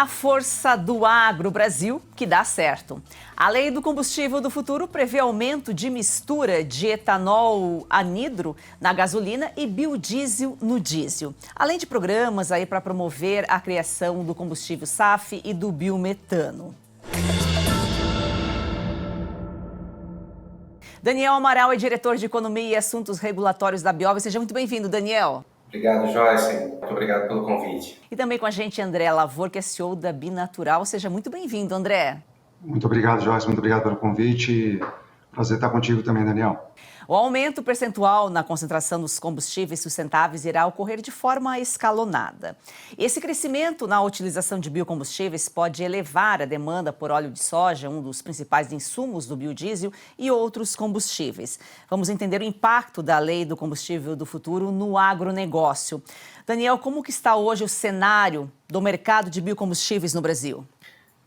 A força do agro Brasil que dá certo. A lei do combustível do futuro prevê aumento de mistura de etanol anidro na gasolina e biodiesel no diesel. Além de programas aí para promover a criação do combustível SAF e do biometano. Daniel Amaral é diretor de Economia e Assuntos Regulatórios da Biov. Seja muito bem-vindo, Daniel. Obrigado, Joyce. Muito obrigado pelo convite. E também com a gente André Lavor, que é CEO da Binatural. Seja muito bem-vindo, André. Muito obrigado, Joyce. Muito obrigado pelo convite. Prazer estar contigo também, Daniel. O aumento percentual na concentração dos combustíveis sustentáveis irá ocorrer de forma escalonada. Esse crescimento na utilização de biocombustíveis pode elevar a demanda por óleo de soja, um dos principais insumos do biodiesel, e outros combustíveis. Vamos entender o impacto da lei do combustível do futuro no agronegócio. Daniel, como que está hoje o cenário do mercado de biocombustíveis no Brasil?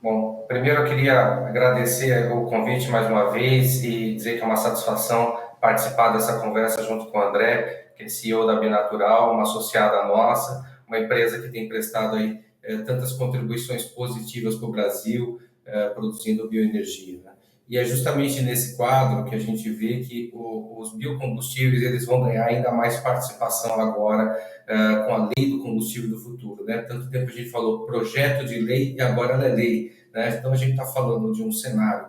Bom, primeiro eu queria agradecer o convite mais uma vez e dizer que é uma satisfação participar dessa conversa junto com o André, que é CEO da Binatural, uma associada nossa, uma empresa que tem prestado aí tantas contribuições positivas para o Brasil, produzindo bioenergia, né? E é justamente nesse quadro que a gente vê que os biocombustíveis eles vão ganhar ainda mais participação agora com a lei do combustível do futuro, né? Tanto tempo a gente falou projeto de lei e agora ela é lei, né? Então a gente está falando de um cenário,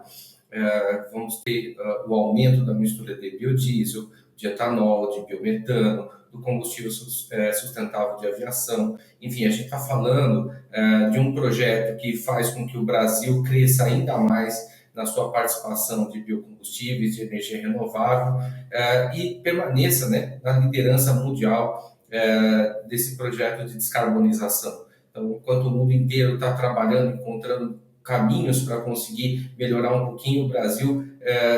vamos ter o aumento da mistura de biodiesel, de etanol, de biometano, do combustível sustentável de aviação. Enfim, a gente está falando de um projeto que faz com que o Brasil cresça ainda mais na sua participação de biocombustíveis, de energia renovável, e permaneça, né, na liderança mundial desse projeto de descarbonização. Então, enquanto o mundo inteiro está trabalhando, encontrando caminhos para conseguir melhorar um pouquinho, o Brasil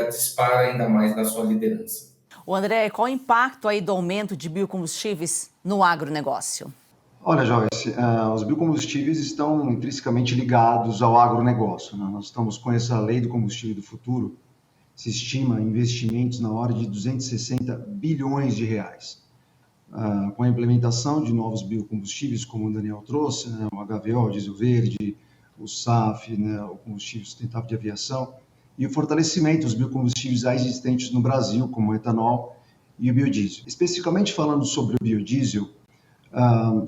dispara ainda mais na sua liderança. O André, qual o impacto aí do aumento de biocombustíveis no agronegócio? Olha, Joyce, os biocombustíveis estão intrinsecamente ligados ao agronegócio, né? Nós estamos com essa lei do combustível do futuro, se estima investimentos na ordem de 260 bilhões de reais. Com a implementação de novos biocombustíveis, como o Daniel trouxe, né? O HVO, o diesel verde, o SAF, né? O combustível sustentável de aviação, e o fortalecimento dos biocombustíveis já existentes no Brasil, como o etanol e o biodiesel. Especificamente falando sobre o biodiesel,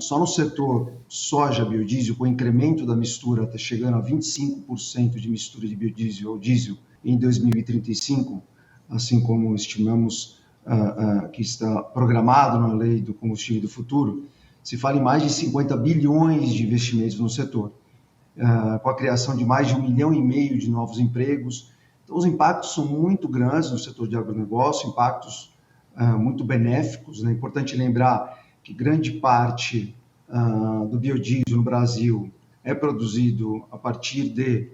só no setor soja biodiesel, com o incremento da mistura até chegando a 25% de mistura de biodiesel ou diesel em 2035, assim como estimamos que está programado na lei do combustível do futuro, se fala em mais de 50 bilhões de investimentos no setor, com a criação de mais de 1,5 milhão de novos empregos. Então, os impactos são muito grandes no setor de agronegócio, impactos muito benéficos, né? É importante lembrar que grande parte do biodiesel no Brasil é produzido a partir de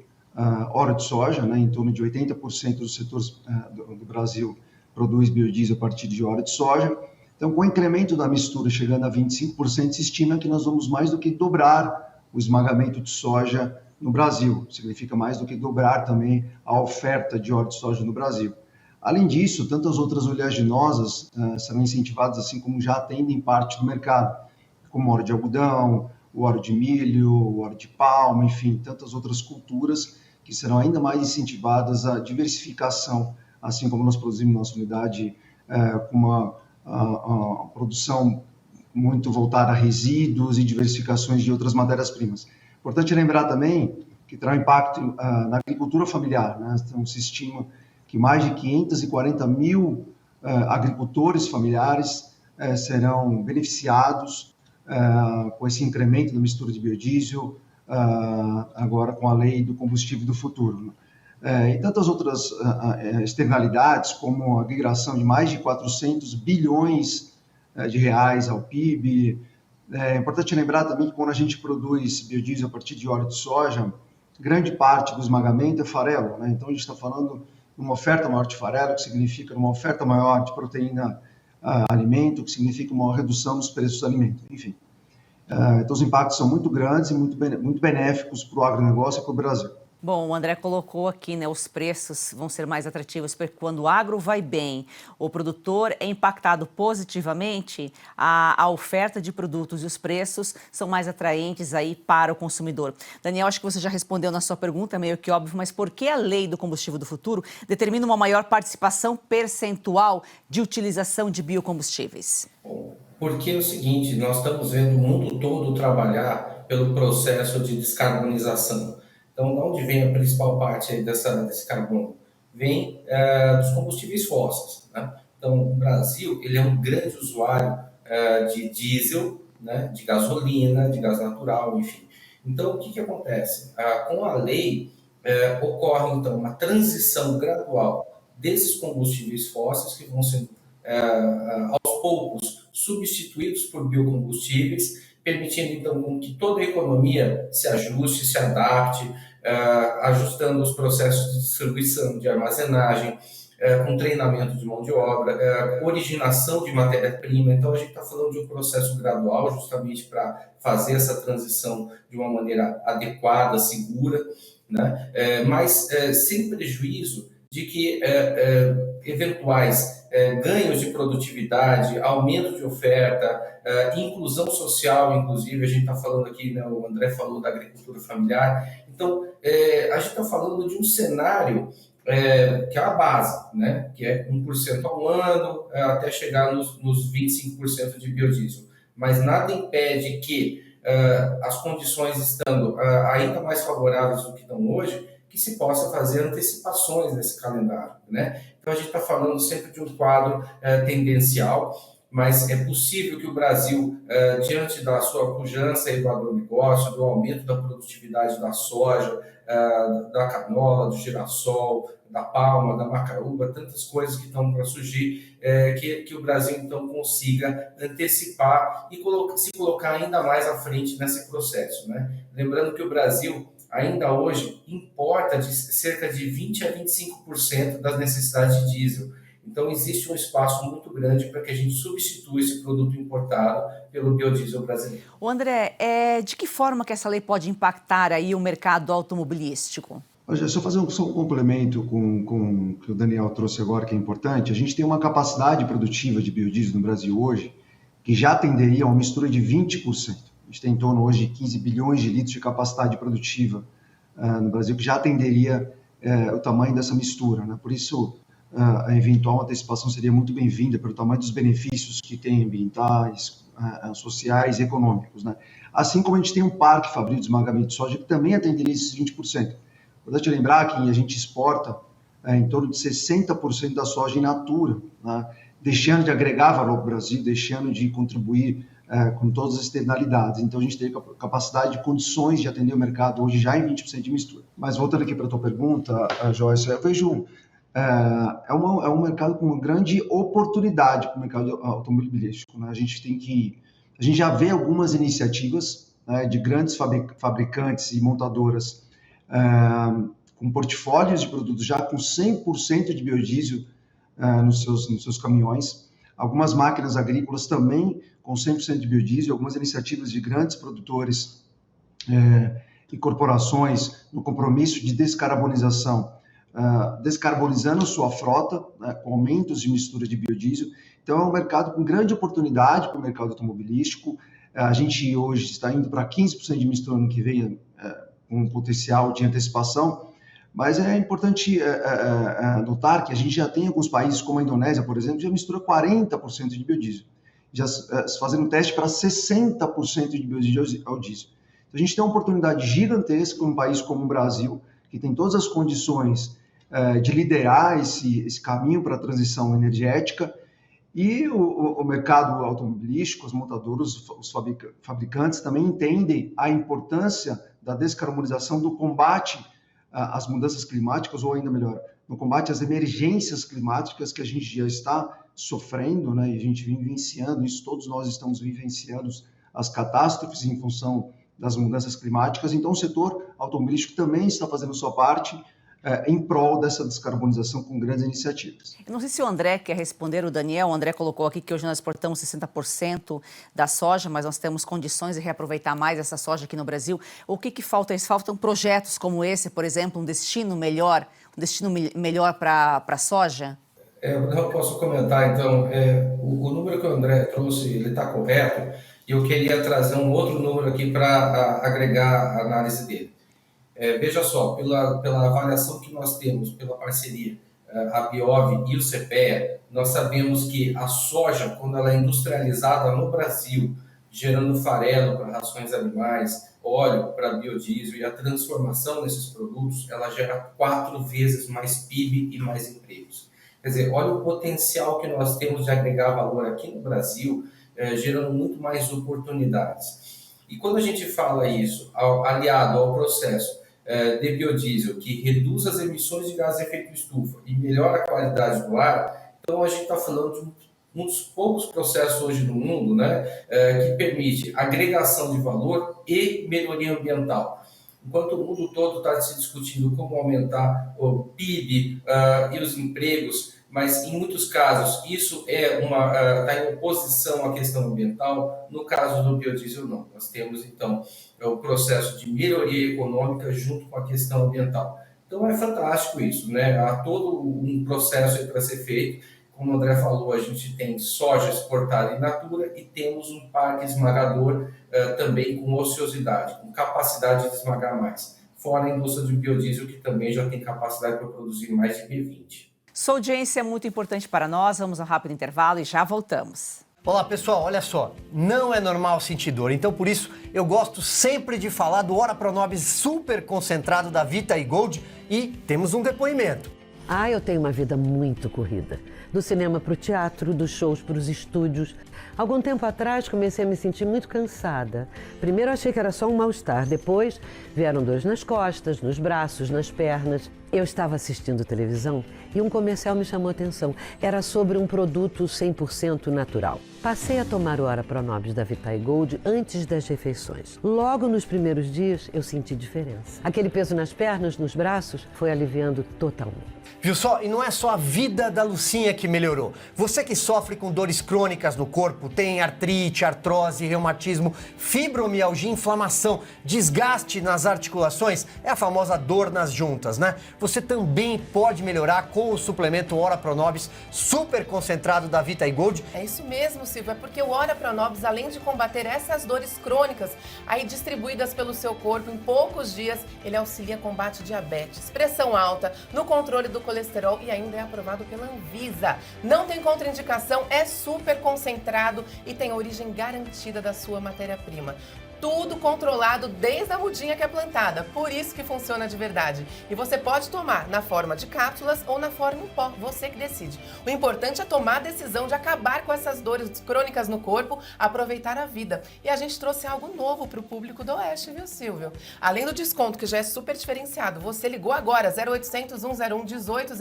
óleo de soja, né? Em torno de 80% dos setores do Brasil produz biodiesel a partir de óleo de soja. Então, com o incremento da mistura chegando a 25%, se estima que nós vamos mais do que dobrar o esmagamento de soja no Brasil. Significa mais do que dobrar também a oferta de óleo de soja no Brasil. Além disso, tantas outras oleaginosas serão incentivadas, assim como já atendem parte do mercado, como o óleo de algodão, o óleo de milho, o óleo de palma, enfim, tantas outras culturas que serão ainda mais incentivadas à diversificação, assim como nós produzimos nossa unidade com uma produção muito voltada a resíduos e diversificações de outras matérias-primas. Importante lembrar também que terá um impacto na agricultura familiar, né? Então, se estima que mais de 540 mil agricultores familiares serão beneficiados com esse incremento da mistura de biodiesel, agora com a lei do combustível do futuro. E tantas outras externalidades, como a migração de mais de 400 bilhões de reais ao PIB. É importante lembrar também que quando a gente produz biodiesel a partir de óleo de soja, grande parte do esmagamento é farelo, né? Então a gente está falando de uma oferta maior de farelo, que significa uma oferta maior de proteína alimento, que significa uma redução dos preços do alimento, enfim. Então os impactos são muito grandes e muito benéficos para o agronegócio e para o Brasil. Bom, o André colocou aqui, né, os preços vão ser mais atrativos porque quando o agro vai bem, o produtor é impactado positivamente, a oferta de produtos e os preços são mais atraentes aí para o consumidor. Daniel, acho que você já respondeu na sua pergunta, meio que óbvio, mas por que a lei do combustível do futuro determina uma maior participação percentual de utilização de biocombustíveis? Bom, porque é o seguinte, nós estamos vendo o mundo todo trabalhar pelo processo de descarbonização. Então, de onde vem a principal parte aí desse carbono? Vem dos combustíveis fósseis, né? Então, o Brasil ele é um grande usuário de diesel, né? De gasolina, de gás natural, enfim. Então, o que acontece? Com a lei, ocorre, então, uma transição gradual desses combustíveis fósseis que vão sendo aos poucos substituídos por biocombustíveis, permitindo então que toda a economia se ajuste, se adapte, ajustando os processos de distribuição, de armazenagem, com treinamento de mão de obra, originação de matéria-prima. Então a gente está falando de um processo gradual, justamente para fazer essa transição de uma maneira adequada, segura, né? Mas sem prejuízo de que eventuais ganhos de produtividade, aumento de oferta, inclusão social, inclusive, a gente está falando aqui, né, o André falou da agricultura familiar, então a gente está falando de um cenário que é a base, né, que é 1% ao ano, até chegar nos 25% de biodiesel. Mas nada impede que as condições estando ainda mais favoráveis do que estão hoje, que se possa fazer antecipações nesse calendário, né? Então, a gente está falando sempre de um quadro tendencial, mas é possível que o Brasil, diante da sua pujança do agronegócio, do aumento da produtividade da soja, da canola, do girassol, da palma, da macaúba, tantas coisas que estão para surgir, que o Brasil, então, consiga antecipar e se colocar ainda mais à frente nesse processo, né? Lembrando que o Brasil ainda hoje importa de cerca de 20% a 25% das necessidades de diesel. Então, existe um espaço muito grande para que a gente substitua esse produto importado pelo biodiesel brasileiro. O André, de que forma que essa lei pode impactar aí o mercado automobilístico? Só fazer só um complemento com o que o Daniel trouxe agora, que é importante. A gente tem uma capacidade produtiva de biodiesel no Brasil hoje que já atenderia a uma mistura de 20%. A gente tem em torno hoje de 15 bilhões de litros de capacidade produtiva no Brasil, que já atenderia o tamanho dessa mistura, né? Por isso, a eventual antecipação seria muito bem-vinda pelo tamanho dos benefícios que tem ambientais, sociais e econômicos, né? Assim como a gente tem um parque fabril de esmagamento de soja que também atenderia esses 20%. Importante lembrar que a gente exporta em torno de 60% da soja in natura, né? Deixando de agregar valor para o Brasil, deixando de contribuir com todas as externalidades. Então, a gente tem capacidade de condições de atender o mercado hoje já em 20% de mistura. Mas voltando aqui para a tua pergunta, Joyce, eu vejo é um mercado com uma grande oportunidade para o mercado automobilístico, né? A gente já vê algumas iniciativas, né, de grandes fabricantes e montadoras com portfólios de produtos já com 100% de biodiesel nos seus caminhões, algumas máquinas agrícolas também com 100% de biodiesel, algumas iniciativas de grandes produtores e corporações no compromisso de descarbonização, descarbonizando sua frota, né, com aumentos de mistura de biodiesel. Então, é um mercado com grande oportunidade para o mercado automobilístico. A gente hoje está indo para 15% de mistura no que vem, com um potencial de antecipação, mas é importante notar que a gente já tem alguns países, como a Indonésia, por exemplo, já mistura 40% de biodiesel, já fazendo um teste para 60% de biodiesel ao diesel. Então, a gente tem uma oportunidade gigantesca em um país como o Brasil, que tem todas as condições de liderar esse caminho para a transição energética, e o mercado automobilístico, os montadores, os fabricantes também entendem a importância da descarbonização, do combate às mudanças climáticas, ou ainda melhor, no combate às emergências climáticas que a gente já está sofrendo, né? E a gente vem vivenciando isso, todos nós estamos vivenciando as catástrofes em função das mudanças climáticas. Então, o setor automobilístico também está fazendo sua parte em prol dessa descarbonização com grandes iniciativas. Eu não sei se o André quer responder, o Daniel. O André colocou aqui que hoje nós exportamos 60% da soja, mas nós temos condições de reaproveitar mais essa soja aqui no Brasil. O que falta? Faltam projetos como esse, por exemplo, um destino melhor para a soja? Eu posso comentar, então, o número que o André trouxe, ele está correto, e eu queria trazer um outro número aqui para agregar a análise dele. Veja só, pela avaliação que nós temos, pela parceria, a Biov e o CPEA, nós sabemos que a soja, quando ela é industrializada no Brasil, gerando farelo para rações animais, óleo para biodiesel e a transformação desses produtos, ela gera 4 vezes mais PIB e mais empregos. Quer dizer, olha o potencial que nós temos de agregar valor aqui no Brasil, gerando muito mais oportunidades. E quando a gente fala isso, aliado ao processo de biodiesel, que reduz as emissões de gases de efeito estufa e melhora a qualidade do ar, então a gente está falando de um dos poucos processos hoje no mundo, né, que permite agregação de valor e melhoria ambiental. Enquanto o mundo todo está se discutindo como aumentar o PIB e os empregos, mas em muitos casos isso está em oposição à questão ambiental. No caso do biodiesel, não. Nós temos, então, o processo de melhoria econômica junto com a questão ambiental. Então é fantástico isso, né? Há todo um processo para ser feito. Como o André falou, a gente tem soja exportada in natura e temos um parque esmagador também com ociosidade, com capacidade de esmagar mais. Fora a indústria de biodiesel, que também já tem capacidade para produzir mais de B20. Sua audiência é muito importante para nós. Vamos a um rápido intervalo e já voltamos. Olá pessoal, olha só, não é normal sentir dor, então por isso eu gosto sempre de falar do Ora Pronobis super concentrado da Vita e Gold e temos um depoimento. Eu tenho uma vida muito corrida. Do cinema para o teatro, dos shows para os estúdios. Algum tempo atrás comecei a me sentir muito cansada. Primeiro achei que era só um mal-estar, depois vieram dores nas costas, nos braços, nas pernas. Eu estava assistindo televisão e um comercial me chamou a atenção. Era sobre um produto 100% natural. Passei a tomar o Ora Pronobis da Vita e Gold antes das refeições. Logo nos primeiros dias eu senti diferença. Aquele peso nas pernas, nos braços, foi aliviando totalmente. Viu só? E não é só a vida da Lucinha que melhorou. Você que sofre com dores crônicas no corpo, tem artrite, artrose, reumatismo, fibromialgia, inflamação, desgaste nas articulações, é a famosa dor nas juntas, né? Você também pode melhorar com o suplemento Ora Pronobis super concentrado da Vita e Gold. É isso mesmo, Silvio, é porque o Ora Pronobis, além de combater essas dores crônicas, aí distribuídas pelo seu corpo em poucos dias, ele auxilia a combate diabetes, pressão alta, no controle do colesterol e ainda é aprovado pela Anvisa. Não tem contraindicação, é super concentrado e tem a origem garantida da sua matéria-prima. Tudo controlado desde a mudinha que é plantada, por isso que funciona de verdade. E você pode tomar na forma de cápsulas ou na forma em pó, você que decide. O importante é tomar a decisão de acabar com essas dores crônicas no corpo, aproveitar a vida. E a gente trouxe algo novo para o público do Oeste, viu, Silvio? Além do desconto, que já é super diferenciado, você ligou agora, 0800 101 1800,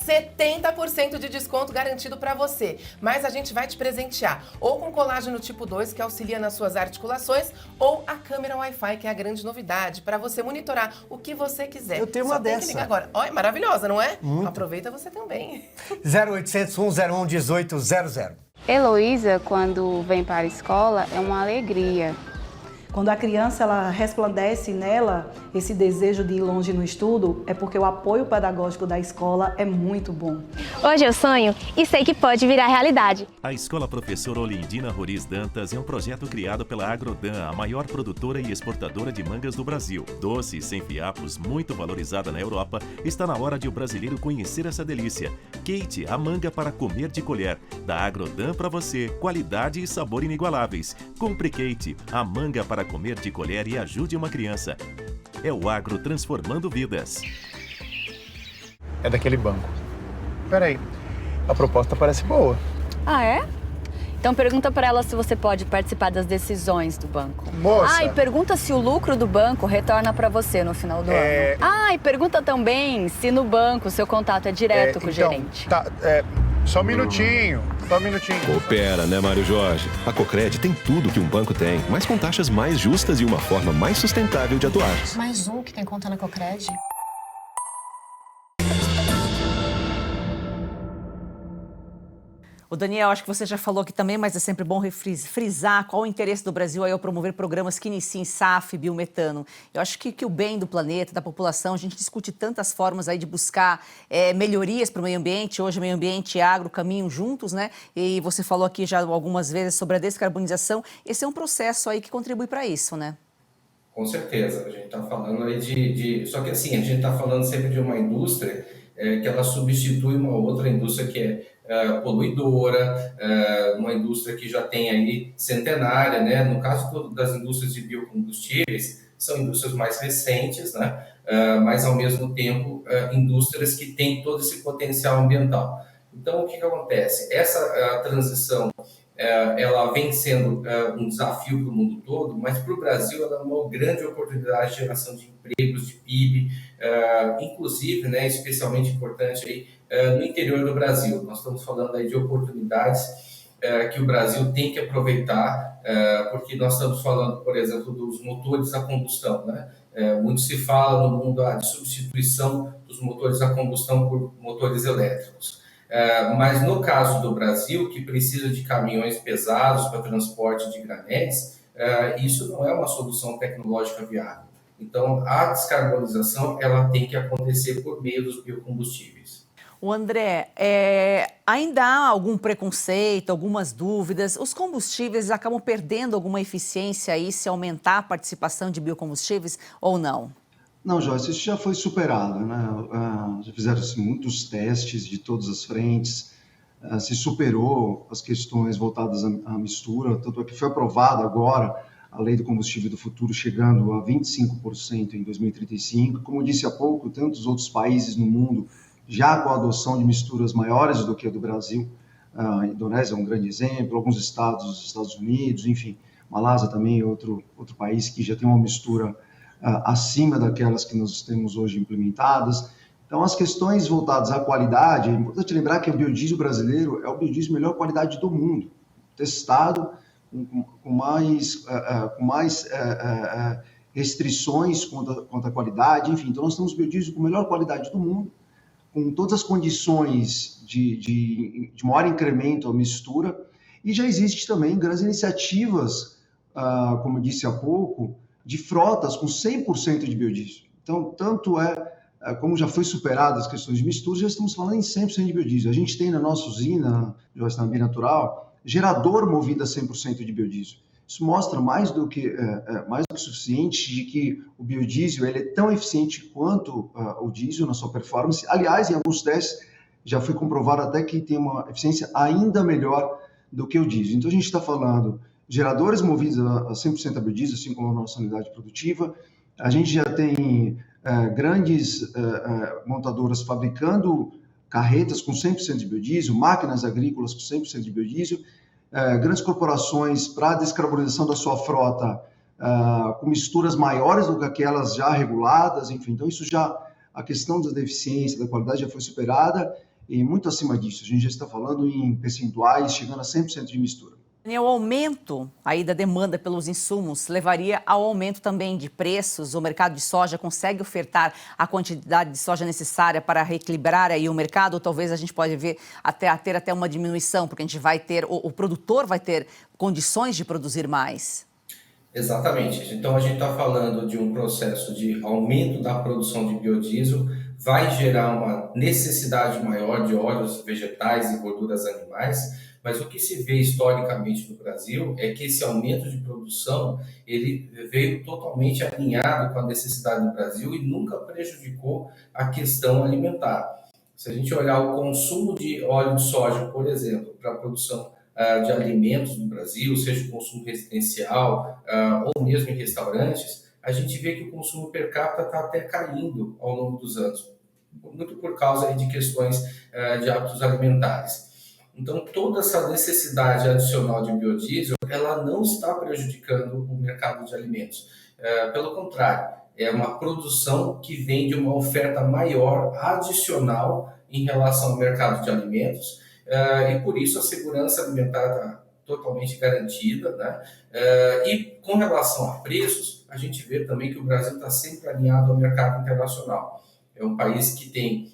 70% de desconto garantido para você. Mas a gente vai te presentear ou com colágeno tipo 2, que auxilia nas suas articulações, ou a câmera Wi-Fi, que é a grande novidade, para você monitorar o que você quiser. Eu tenho uma dessa. Tem que ligar agora. Olha, maravilhosa, não é? Aproveita você também. 0800 101 1800. Heloísa, quando vem para a escola, é uma alegria. Quando a criança ela resplandece nela esse desejo de ir longe no estudo, é porque o apoio pedagógico da escola é muito bom. Hoje eu sonho e sei que pode virar realidade. A Escola Professora Olindina Roriz Dantas é um projeto criado pela Agrodan, a maior produtora e exportadora de mangas do Brasil. Doce e sem fiapos, muito valorizada na Europa, está na hora de o brasileiro conhecer essa delícia. Kate, a manga para comer de colher. Da Agrodan para você, qualidade e sabor inigualáveis. Compre Kate, a manga para comer de colher e ajude uma criança. É o Agro transformando vidas. É daquele banco. Peraí, a proposta parece boa. Ah, é? Então pergunta para ela se você pode participar das decisões do banco. Moça! E pergunta se o lucro do banco retorna para você no final do ano. E pergunta também se no banco o seu contato é direto com o gerente. Só um minutinho. Coopera, né, Mário Jorge? A Cocred tem tudo que um banco tem, mas com taxas mais justas e uma forma mais sustentável de atuar. Mais um que tem conta na Cocred. O Daniel, acho que você já falou aqui também, mas é sempre bom frisar qual o interesse do Brasil aí ao promover programas que iniciem SAF, biometano. Eu acho que o bem do planeta, da população, a gente discute tantas formas aí de buscar melhorias para o meio ambiente. Hoje, meio ambiente e agro caminham juntos, né? E você falou aqui já algumas vezes sobre a descarbonização. Esse é um processo aí que contribui para isso, né? Com certeza. A gente está falando aí Só que assim, a gente está falando sempre de uma indústria que ela substitui uma outra indústria que é poluidora, uma indústria que já tem aí centenária, né? No caso das indústrias de biocombustíveis, são indústrias mais recentes, né? Mas ao mesmo tempo indústrias que têm todo esse potencial ambiental. Então, o que acontece? Essa transição ela vem sendo um desafio para o mundo todo, mas para o Brasil ela é uma grande oportunidade de geração de empregos, de PIB, inclusive, né, especialmente importante aí, no interior do Brasil. Nós estamos falando aí de oportunidades que o Brasil tem que aproveitar, porque nós estamos falando, por exemplo, dos motores a combustão, né? Muito se fala no mundo de substituição dos motores a combustão por motores elétricos. Mas no caso do Brasil, que precisa de caminhões pesados para transporte de granéis, isso não é uma solução tecnológica viável. Então, a descarbonização ela tem que acontecer por meio dos biocombustíveis. O André, ainda há algum preconceito, algumas dúvidas? Os combustíveis acabam perdendo alguma eficiência aí se aumentar a participação de biocombustíveis ou não? Não, Joyce, isso já foi superado, né? Já fizeram-se muitos testes de todas as frentes, se superou as questões voltadas à mistura, tanto é que foi aprovada agora a Lei do Combustível do Futuro, chegando a 25% em 2035. Como eu disse há pouco, tantos outros países no mundo já com a adoção de misturas maiores do que a do Brasil. A Indonésia é um grande exemplo, alguns estados dos Estados Unidos, enfim, Malásia também é outro país que já tem uma mistura acima daquelas que nós temos hoje implementadas. Então, as questões voltadas à qualidade, é importante lembrar que o biodiesel brasileiro é o biodiesel de melhor qualidade do mundo, testado com mais restrições quanto à qualidade, enfim. Então, nós temos biodiesel com melhor qualidade do mundo, com todas as condições de maior incremento à mistura, e já existe também grandes iniciativas, como eu disse há pouco, de frotas com 100% de biodiesel. Então, tanto como já foi superado as questões de mistura, já estamos falando em 100% de biodiesel. A gente tem na nossa usina, na Binatural, gerador movido a 100% de biodiesel. Isso mostra mais do que suficiente de que o biodiesel ele é tão eficiente quanto o diesel na sua performance. Aliás, em alguns testes já foi comprovado até que tem uma eficiência ainda melhor do que o diesel. Então, a gente está falando geradores movidos a 100% a biodiesel, assim como a nossa unidade produtiva. A gente já tem grandes montadoras fabricando carretas com 100% de biodiesel, máquinas agrícolas com 100% de biodiesel, grandes corporações para a descarbonização da sua frota com misturas maiores do que aquelas já reguladas, enfim. Então, a questão da deficiência, da qualidade já foi superada e muito acima disso. A gente já está falando em percentuais chegando a 100% de mistura. O aumento aí da demanda pelos insumos levaria ao aumento também de preços. O mercado de soja consegue ofertar a quantidade de soja necessária para reequilibrar aí o mercado? Ou talvez a gente pode ver ter até uma diminuição, porque a gente vai ter, o produtor vai ter condições de produzir mais. Exatamente. Então, a gente está falando de um processo de aumento da produção de biodiesel, vai gerar uma necessidade maior de óleos vegetais e gorduras animais, mas o que se vê historicamente no Brasil é que esse aumento de produção ele veio totalmente alinhado com a necessidade do Brasil e nunca prejudicou a questão alimentar. Se a gente olhar o consumo de óleo de soja, por exemplo, para a produção de alimentos no Brasil, seja o consumo residencial ou mesmo em restaurantes, a gente vê que o consumo per capita está até caindo ao longo dos anos, muito por causa aí de questões de hábitos alimentares. Então, toda essa necessidade adicional de biodiesel, ela não está prejudicando o mercado de alimentos. Pelo contrário, é uma produção que vem de uma oferta maior, adicional, em relação ao mercado de alimentos, e por isso a segurança alimentar está totalmente garantida, né? E com relação a preços, a gente vê também que o Brasil está sempre alinhado ao mercado internacional. É um país que tem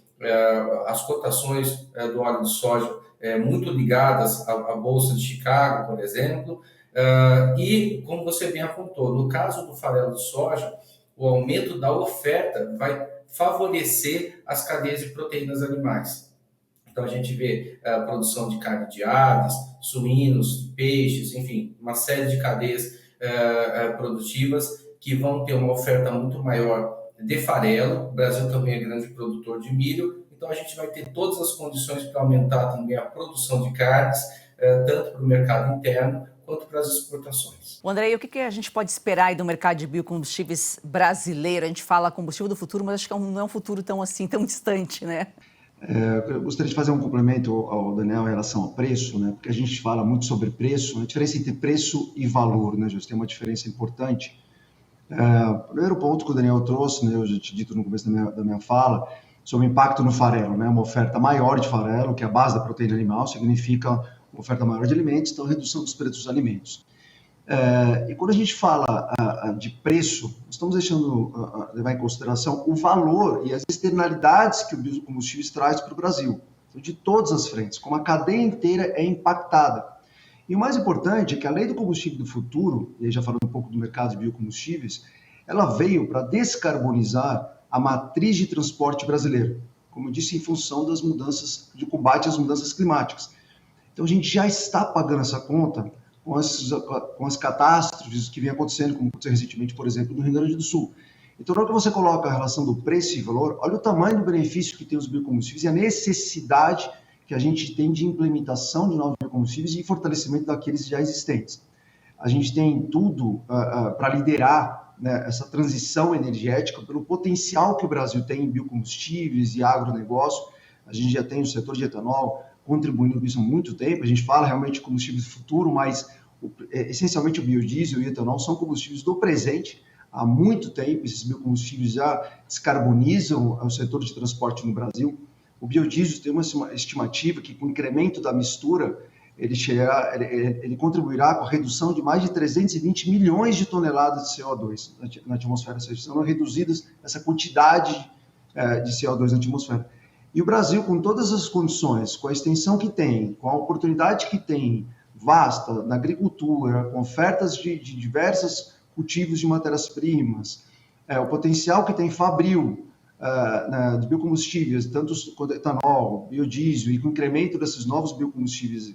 as cotações do óleo de soja muito ligadas à Bolsa de Chicago, por exemplo, e, como você bem apontou, no caso do farelo de soja, o aumento da oferta vai favorecer as cadeias de proteínas animais. Então, a gente vê a produção de carne de aves, suínos, peixes, enfim, uma série de cadeias produtivas que vão ter uma oferta muito maior de farelo. O Brasil também é grande produtor de milho, então a gente vai ter todas as condições para aumentar também a produção de carnes, tanto para o mercado interno quanto para as exportações. André, e o que a gente pode esperar aí do mercado de biocombustíveis brasileiro? A gente fala combustível do futuro, mas acho que não é um futuro tão distante, né? Eu gostaria de fazer um complemento ao Daniel em relação ao preço, né? Porque a gente fala muito sobre preço, a diferença entre preço e valor, né? Já tem uma diferença importante. O primeiro ponto que o Daniel trouxe, né? Eu já te dito no começo da minha fala, sobre o impacto no farelo, né? Uma oferta maior de farelo, que é a base da proteína animal, significa uma oferta maior de alimentos, então redução dos preços dos alimentos. E quando a gente fala de preço, estamos deixando levar em consideração o valor e as externalidades que o biocombustíveis traz para o Brasil, então, de todas as frentes, como a cadeia inteira é impactada. E o mais importante é que a lei do combustível do futuro, e aí já falando um pouco do mercado de biocombustíveis, ela veio para descarbonizar a matriz de transporte brasileiro, como eu disse, em função das mudanças, de combate às mudanças climáticas. Então a gente já está pagando essa conta com as catástrofes que vem acontecendo, como aconteceu recentemente, por exemplo, no Rio Grande do Sul. Então, na hora que você coloca a relação do preço e valor, olha o tamanho do benefício que tem os biocombustíveis e a necessidade que a gente tem de implementação de novos biocombustíveis e fortalecimento daqueles já existentes. A gente tem tudo para liderar, né, essa transição energética pelo potencial que o Brasil tem em biocombustíveis e agronegócio. A gente já tem o setor de etanol contribuindo com isso há muito tempo. A gente fala realmente de combustíveis do futuro, mas essencialmente o biodiesel e o etanol são combustíveis do presente. Há muito tempo esses biocombustíveis já descarbonizam o setor de transporte no Brasil. O biodiesel tem uma estimativa que com o incremento da mistura, ele contribuirá com a redução de mais de 320 milhões de toneladas de CO2 na atmosfera, ou seja, serão reduzidas essa quantidade de CO2 na atmosfera. E o Brasil, com todas as condições, com a extensão que tem, com a oportunidade que tem, vasta, na agricultura, com ofertas de diversos cultivos de matérias-primas, o potencial que tem Fabril, de biocombustíveis, tanto etanol, biodiesel, e com o incremento desses novos biocombustíveis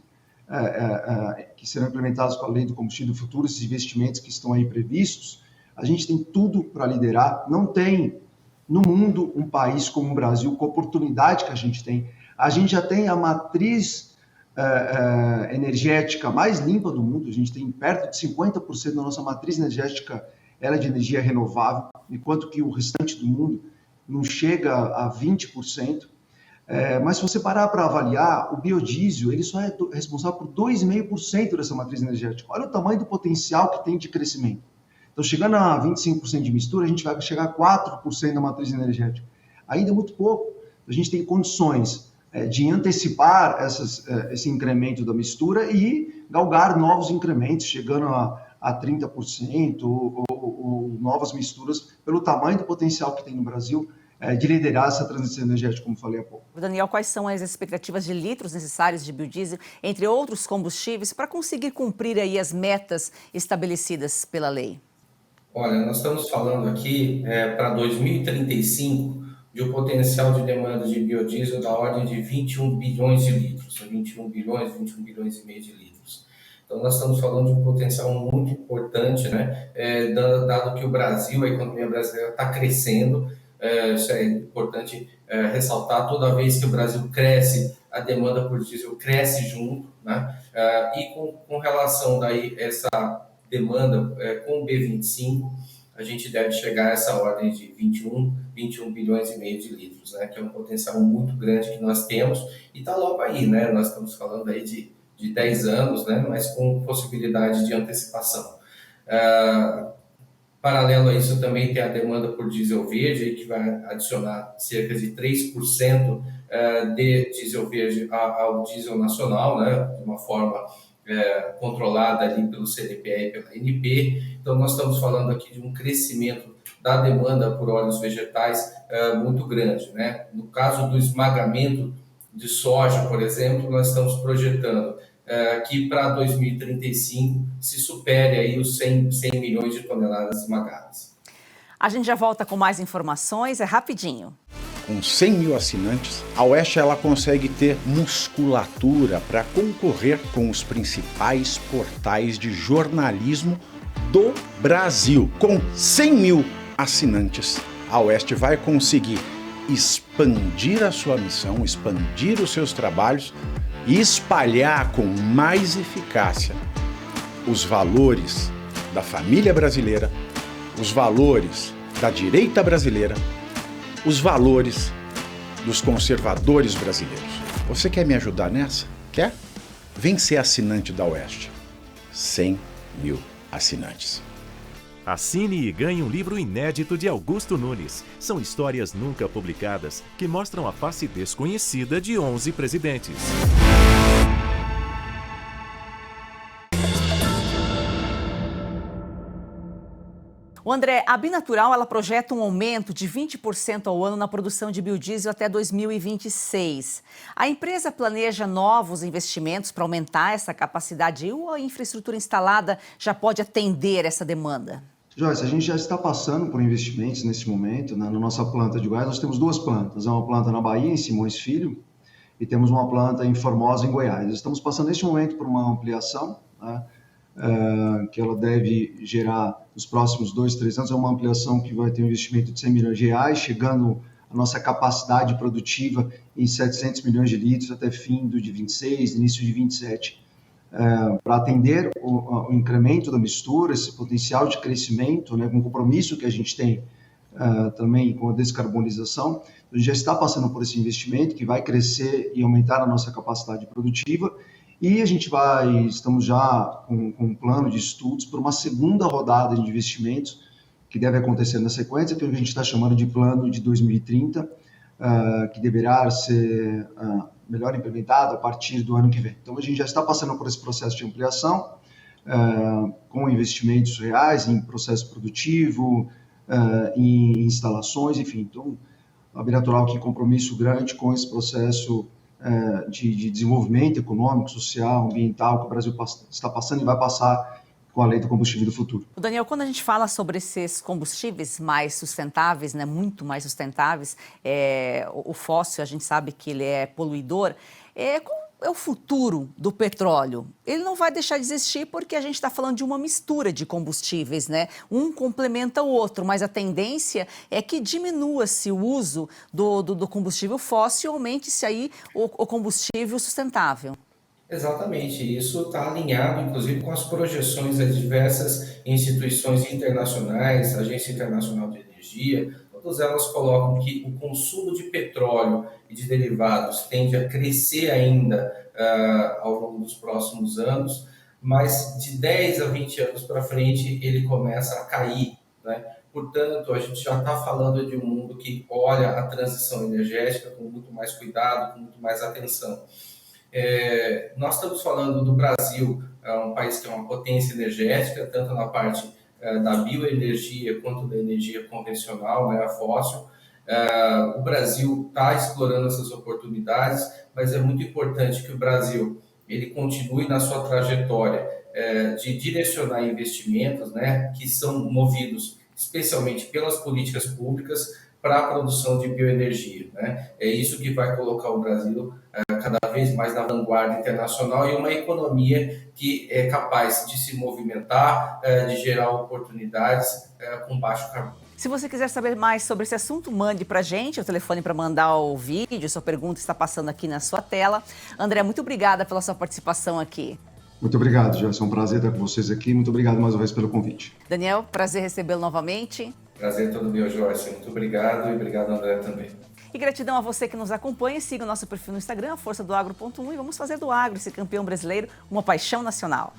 que serão implementados com a lei do combustível do futuro, esses investimentos que estão aí previstos, a gente tem tudo para liderar. Não tem no mundo um país como o Brasil, com a oportunidade que a gente tem. A gente já tem a matriz energética mais limpa do mundo. A gente tem perto de 50% da nossa matriz energética ela é de energia renovável, enquanto que o restante do mundo não chega a 20%. Mas se você parar para avaliar, o biodiesel ele só é responsável por 2,5% dessa matriz energética. Olha o tamanho do potencial que tem de crescimento. Então, chegando a 25% de mistura, a gente vai chegar a 4% da matriz energética. Ainda é muito pouco. A gente tem condições de antecipar esse incremento da mistura e galgar novos incrementos, chegando a 30% ou novas misturas, pelo tamanho do potencial que tem no Brasil de liderar essa transição energética, como falei há pouco. Daniel, quais são as expectativas de litros necessários de biodiesel, entre outros combustíveis, para conseguir cumprir aí as metas estabelecidas pela lei? Olha, nós estamos falando aqui para 2035 de um potencial de demanda de biodiesel da ordem de 21 bilhões de litros, 21 bilhões e meio de litros. Então, nós estamos falando de um potencial muito importante, né? Dado que o Brasil, a economia brasileira está crescendo, isso é importante ressaltar, toda vez que o Brasil cresce, a demanda por diesel cresce junto, né? E com relação daí essa demanda com o B25, a gente deve chegar a essa ordem de 21 bilhões e meio de litros, né? Que é um potencial muito grande que nós temos e está logo aí, né? Nós estamos falando aí de 10 anos, né? Mas com possibilidade de antecipação. Paralelo a isso, também tem a demanda por diesel verde, que vai adicionar cerca de 3% de diesel verde ao diesel nacional, né? De uma forma controlada ali pelo CNPE e pela ANP. Então, nós estamos falando aqui de um crescimento da demanda por óleos vegetais muito grande, né? No caso do esmagamento de soja, por exemplo, nós estamos projetando que para 2035 se supere aí os 100 milhões de toneladas esmagadas. A gente já volta com mais informações, é rapidinho. Com 100 mil assinantes, a Oeste ela consegue ter musculatura para concorrer com os principais portais de jornalismo do Brasil. Com 100 mil assinantes, a Oeste vai conseguir expandir a sua missão, expandir os seus trabalhos e espalhar com mais eficácia os valores da família brasileira, os valores da direita brasileira, os valores dos conservadores brasileiros. Você quer me ajudar nessa? Quer? Vem ser assinante da Oeste. 100 mil assinantes. Assine e ganhe um livro inédito de Augusto Nunes. São histórias nunca publicadas que mostram a face desconhecida de 11 presidentes. O André, a Binatural ela projeta um aumento de 20% ao ano na produção de biodiesel até 2026. A empresa planeja novos investimentos para aumentar essa capacidade ou a infraestrutura instalada já pode atender essa demanda? Joyce, a gente já está passando por investimentos nesse momento. Na nossa planta de Goiás, nós temos duas plantas. Uma planta na Bahia, em Simões Filho, e temos uma planta em Formosa, em Goiás. Estamos passando neste momento por uma ampliação, né? Que ela deve gerar nos próximos 2, 3 anos, é uma ampliação que vai ter um investimento de 100 milhões de reais, chegando a nossa capacidade produtiva em 700 milhões de litros até fim de 26, início de 27. Para atender o incremento da mistura, esse potencial de crescimento, né, com o compromisso que a gente tem também com a descarbonização, a gente já está passando por esse investimento que vai crescer e aumentar a nossa capacidade produtiva. E a gente estamos já com um plano de estudos para uma segunda rodada de investimentos que deve acontecer na sequência, que a gente está chamando de plano de 2030, que deverá ser melhor implementado a partir do ano que vem. Então a gente já está passando por esse processo de ampliação, com investimentos reais em processo produtivo, em instalações, enfim. Então a Binatural tem compromisso grande com esse processo de desenvolvimento econômico, social, ambiental que o Brasil está passando e vai passar com a lei do combustível do futuro. Daniel, quando a gente fala sobre esses combustíveis mais sustentáveis, né, muito mais sustentáveis, o fóssil, a gente sabe que ele é poluidor, qual é o futuro do petróleo? Ele não vai deixar de existir porque a gente está falando de uma mistura de combustíveis, né? Um complementa o outro, mas a tendência é que diminua-se o uso do combustível fóssil e aumente-se aí o combustível sustentável. Exatamente, isso está alinhado, inclusive, com as projeções das diversas instituições internacionais, Agência Internacional de Energia. Todas elas colocam que o consumo de petróleo e de derivados tende a crescer ainda ao longo dos próximos anos, mas de 10 a 20 anos para frente ele começa a cair, né? Portanto, a gente já está falando de um mundo que olha a transição energética com muito mais cuidado, com muito mais atenção. Nós estamos falando do Brasil, um país que é uma potência energética, tanto na parte da bioenergia quanto da energia convencional, né, a fóssil. O Brasil está explorando essas oportunidades, mas é muito importante que o Brasil ele continue na sua trajetória de direcionar investimentos, né, que são movidos especialmente pelas políticas públicas para a produção de bioenergia, né? É isso que vai colocar o Brasil cada vez mais na vanguarda internacional e uma economia que é capaz de se movimentar, de gerar oportunidades com baixo carbono. Se você quiser saber mais sobre esse assunto, mande para a gente, o telefone para mandar o vídeo, sua pergunta está passando aqui na sua tela. André, muito obrigada pela sua participação aqui. Muito obrigado, Joyce. É um prazer estar com vocês aqui. Muito obrigado mais uma vez pelo convite. Daniel, prazer recebê-lo novamente. Prazer todo meu, Joyce. Muito obrigado e obrigado, André, também. E gratidão a você que nos acompanha. Siga o nosso perfil no Instagram, Força do Agro.1, e vamos fazer do agro, esse campeão brasileiro, uma paixão nacional.